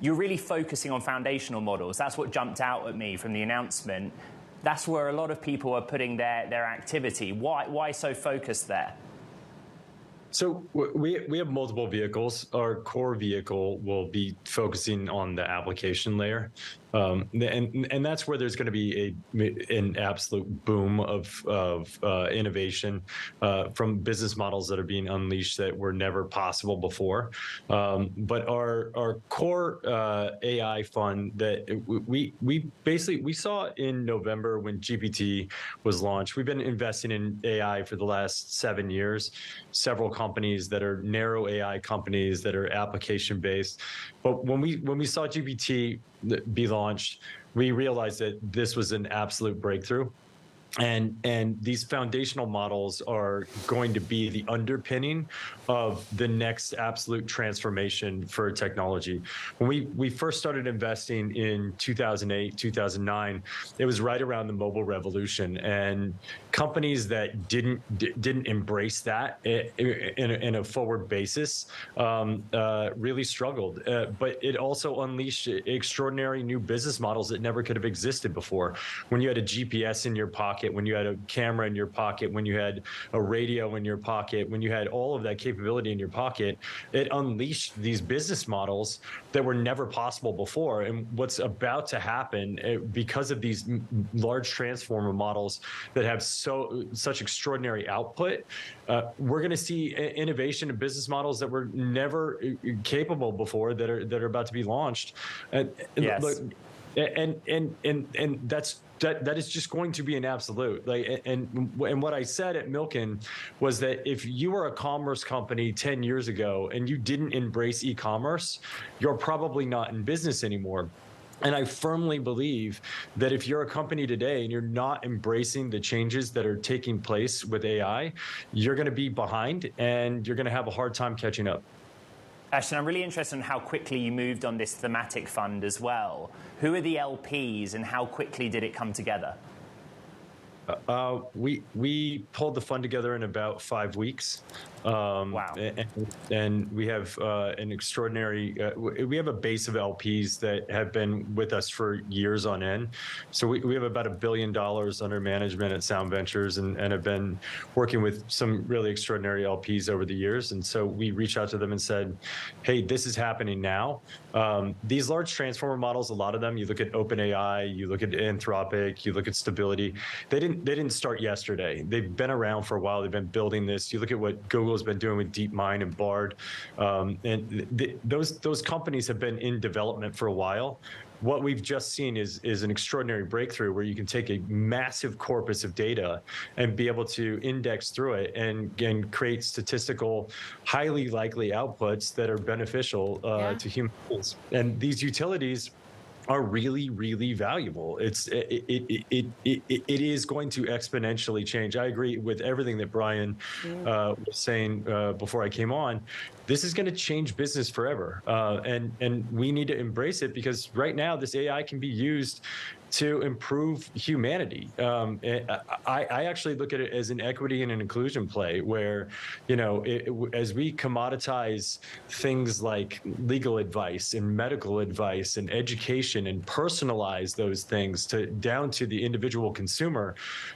you're really focusing on foundational models. That's what jumped out at me from the announcement. That's where a lot of people are putting their activity. Why so focused there? So we have multiple vehicles. Our core vehicle will be focusing on the application layer. And that's where there's going to be an absolute boom of innovation from business models that are being unleashed that were never possible before. But our core AI fund that we saw in November when GPT was launched. We've been investing in AI for the last 7 years. Several companies that are narrow AI companies that are application based. But when we saw GPT be launched, we realized that this was an absolute breakthrough. And these foundational models are going to be the underpinning of the next absolute transformation for technology. When we first started investing in 2008, 2009, it was right around the mobile revolution, and companies that didn't embrace that in a forward basis really struggled. But it also unleashed extraordinary new business models that never could have existed before. When you had a GPS in your pocket, when you had a camera in your pocket, when you had a radio in your pocket, when you had all of that capability in your pocket, it unleashed these business models that were never possible before. And what's about to happen because of these large transformer models that have such extraordinary output, we're going to see innovation in business models that were never capable before that are about to be launched. Yes. And that is just going to be an absolute. And what I said at Milken was that if you were a commerce company 10 years ago and you didn't embrace e-commerce, you're probably not in business anymore. And I firmly believe that if you're a company today and you're not embracing the changes that are taking place with AI, you're going to be behind and you're going to have a hard time catching up. Ashton, I'm really interested in how quickly you moved on this thematic fund as well. Who are the LPs and how quickly did it come together? We pulled the fund together in about 5 weeks. Wow. And we have an extraordinary, we have a base of LPs that have been with us for years on end. So we have about $1 billion under management at Sound Ventures and have been working with some really extraordinary LPs over the years. And so we reached out to them and said, hey, this is happening now. These large transformer models, a lot of them, you look at OpenAI, you look at Anthropic, you look at Stability, they didn't start yesterday. They've been around for a while. They've been building this. You look at what Google has been doing with DeepMind and Bard, and those companies have been in development for a while. What we've just seen is an extraordinary breakthrough where you can take a massive corpus of data and be able to index through it and create statistical, highly likely outputs that are beneficial to humans. And these utilities are really, really valuable. It is going to exponentially change. I agree with everything that Brian was saying before I came on. This is going to change business forever, and we need to embrace it because right now this AI can be used to improve humanity. I actually look at it as an equity and an inclusion play where, as we commoditize things like legal advice and medical advice and education and personalize those things down to the individual consumer,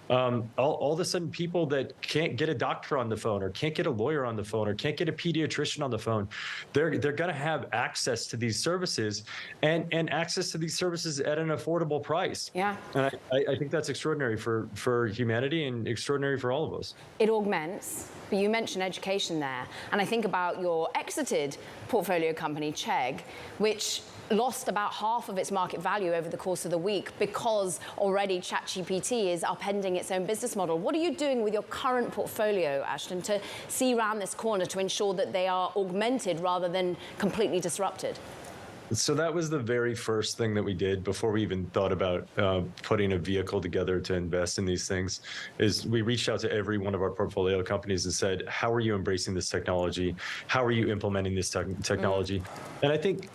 all of a sudden people that can't get a doctor on the phone or can't get a lawyer on the phone or can't get a pediatrician on the phone, they're going to have access to these services and access to these services at an affordable price. Yeah. And I think that's extraordinary for humanity and extraordinary for all of us. It augments, but you mentioned education there. And I think about your exited portfolio company, Chegg, which lost about half of its market value over the course of the week because already ChatGPT is upending its own business model. What are you doing with your current portfolio, Ashton, to see around this corner to ensure that they are augmented rather than completely disrupted? So that was the very first thing that we did before we even thought about putting a vehicle together to invest in these things, is we reached out to every one of our portfolio companies and said, how are you embracing this technology? How are you implementing this technology? And I think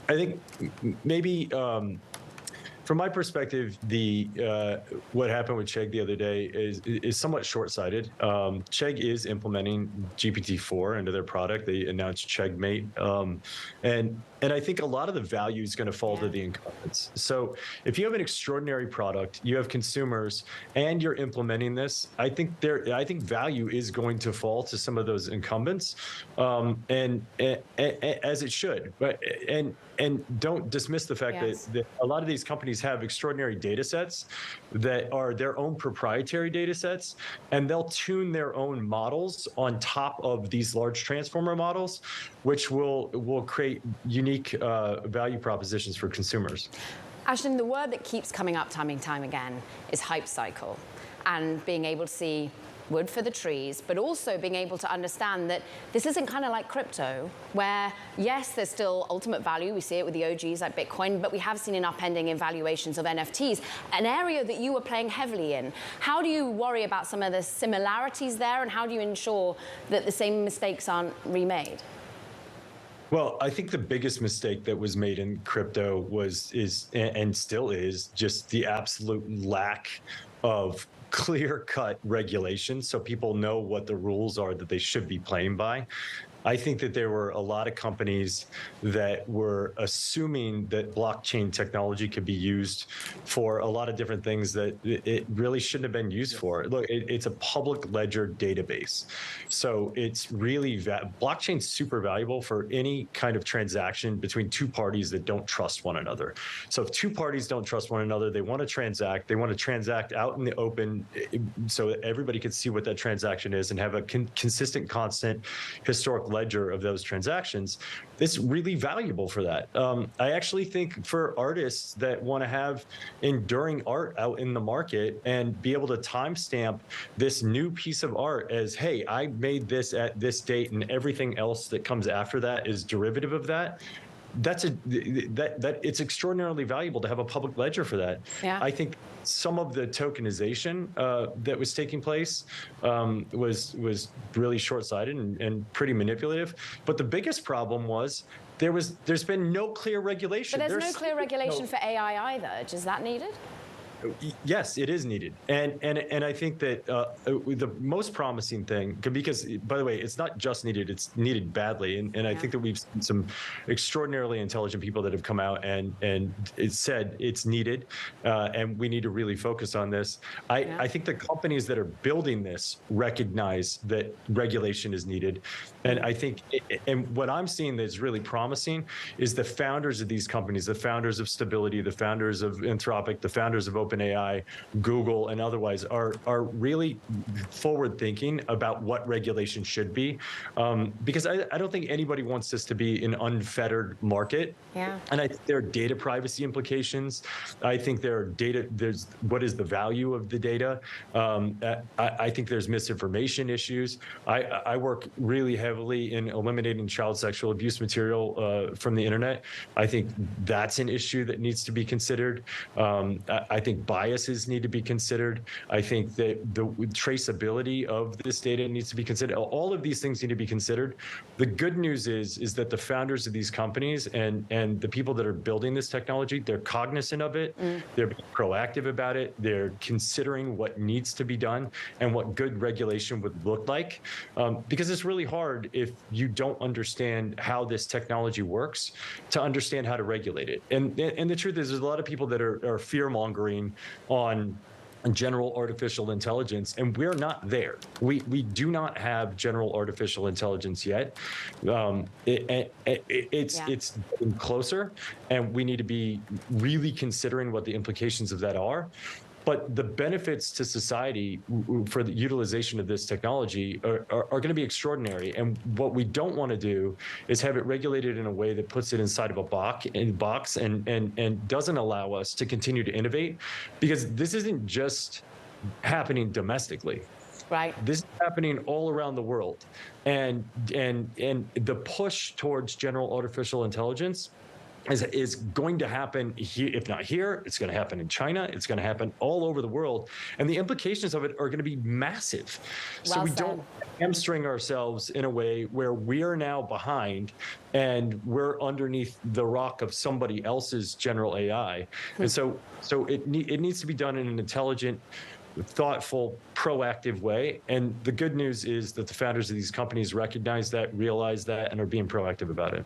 maybe from from my perspective, the what happened with Chegg the other day is somewhat short-sighted. Chegg is implementing GPT-4 into their product. They announced Cheggmate, and I think a lot of the value is going to fall to the incumbents. So if you have an extraordinary product, you have consumers, and you're implementing this, I think value is going to fall to some of those incumbents, and as it should. But and don't dismiss the fact that a lot of these companies have extraordinary data sets that are their own proprietary data sets, and they'll tune their own models on top of these large transformer models, which will create unique value propositions for consumers. Ashton, the word that keeps coming up time and time again is hype cycle, and being able to see wood for the trees, but also being able to understand that this isn't kind of like crypto, where, yes, there's still ultimate value. We see it with the OGs like Bitcoin, but we have seen an upending in valuations of NFTs, an area that you were playing heavily in. How do you worry about some of the similarities there, and how do you ensure that the same mistakes aren't remade? Well, I think the biggest mistake that was made in crypto is and still is just the absolute lack of clear-cut regulation, so people know what the rules are that they should be playing by. I think that there were a lot of companies that were assuming that blockchain technology could be used for a lot of different things that it really shouldn't have been used for. Look, it's a public ledger database. So it's really, blockchain's super valuable for any kind of transaction between two parties that don't trust one another. So if two parties don't trust one another, they want to transact out in the open so that everybody can see what that transaction is and have a consistent, constant, historic ledger of those transactions. It's really valuable for that. I actually think for artists that want to have enduring art out in the market and be able to timestamp this new piece of art as, hey, I made this at this date, and everything else that comes after that is derivative of that. It's extraordinarily valuable to have a public ledger for that. Yeah. I think some of the tokenization that was taking place was really short-sighted and pretty manipulative. But the biggest problem was there's been no clear regulation. But there's no clear regulation for AI either. Is that needed? Yes, it is needed, and I think that the most promising thing, because by the way, it's not just needed; it's needed badly, and I think that we've seen some extraordinarily intelligent people that have come out and it said it's needed, and we need to really focus on this. I think the companies that are building this recognize that regulation is needed, and I think, and what I'm seeing that's really promising is the founders of these companies, the founders of Stability, the founders of Anthropic, the founders of OpenAI, Google, and otherwise are really forward thinking about what regulation should be, because I don't think anybody wants this to be an unfettered market. Yeah. And I think there are data privacy implications. I think there's what is the value of the data. I think there's misinformation issues. I work really heavily in eliminating child sexual abuse material from the internet. I think that's an issue that needs to be considered. I think biases need to be considered. I think that the traceability of this data needs to be considered. All of these things need to be considered. The good news is that the founders of these companies and the people that are building this technology, they're cognizant of it. They're being proactive about it. They're considering what needs to be done and what good regulation would look like. Because it's really hard if you don't understand how this technology works to understand how to regulate it. And the truth is, there's a lot of people that are fear-mongering on general artificial intelligence, and we're not there. We do not have general artificial intelligence yet. It's getting closer, and we need to be really considering what the implications of that are. But the benefits to society for the utilization of this technology are going to be extraordinary. And what we don't want to do is have it regulated in a way that puts it inside of a box and doesn't allow us to continue to innovate, because this isn't just happening domestically. Right. This is happening all around the world. And the push towards general artificial intelligence is going to happen here. If not here, it's going to happen in China. It's going to happen all over the world. And the implications of it are going to be massive. So we don't hamstring ourselves in a way where we are now behind and we're underneath the rock of somebody else's general AI. And so it needs to be done in an intelligent, thoughtful, proactive way. And the good news is that the founders of these companies recognize that, realize that, and are being proactive about it.